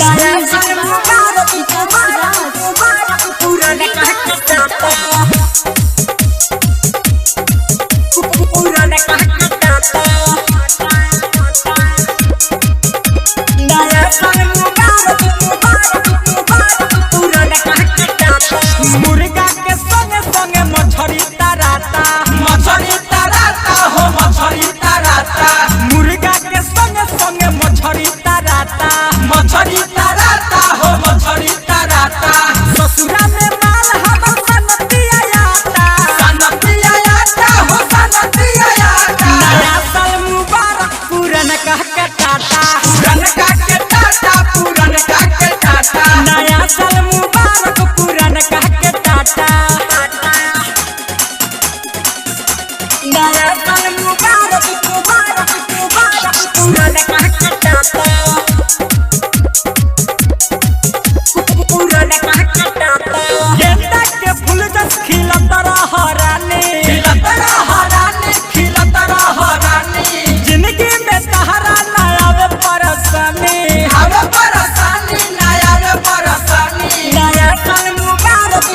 नया साल मुबारक मुबारक पूरा मुर्गा के संगे संगे मछली तराता हो मछली तराता मुर्गा के संगे संगे मछली तराता हो मछली तराता ससुरा में माल हमर सनतिया आता हो सनतिया आता नया साल मुबारक पूरन कह के टाटा नया साल मुबारक पूरन कह के टाटा नया साल मुबारक पूरन कह के टाटा गेंदा के फूल जस खिलत रह रानी जिंदगी में तहरा ना आवे परेशानी नया साल मुबारक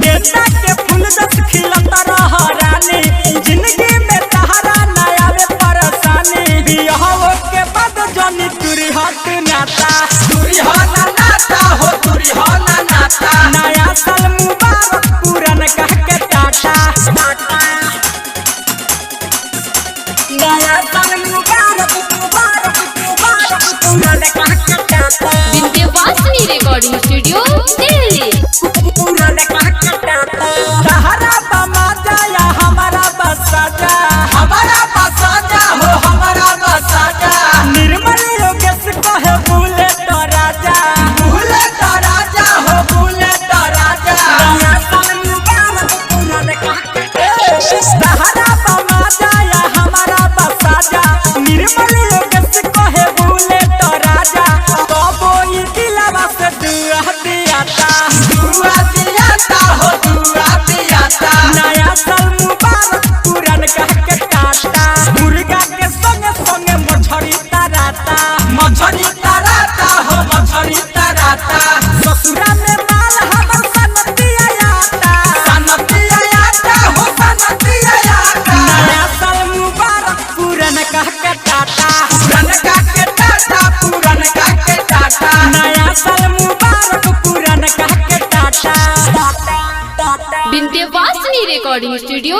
गेंदा के फूल जस खिलत रह रानी जिंदगी में तहरा ना आवे परेशानी बियाह के बाद जानी तुरी हाथ नाता नया साल मुबारक पूरन कह के टाटा नया साल मुबारक पूरन कह के टाटा विंध्यवासिनी रिकॉर्डिंग स्टूडियो दिल्ली। पूरन कह के टाटा सहारा बमा जाया हमारा बसाजा निर्मल योगेश कहे बुलेट राजा नया साल मुबारक पूरन कह के सहारा बमा जाया हमारा बसाजा निर्मल योगेश कहे बुलेट राजा कबो ई दिलवा से दुआ दियाता नया साल मुबारक पूरन कह के टाटा मुर्गा के संगे संगे मछली तराता ससुरा में माल हमर सनतिया आता नया साल मुबारक पूरन कह के टाटा नया साल मुबारक पूरन कह के टाटा विंध्यवासिनी रिकॉर्डिंग स्टूडियो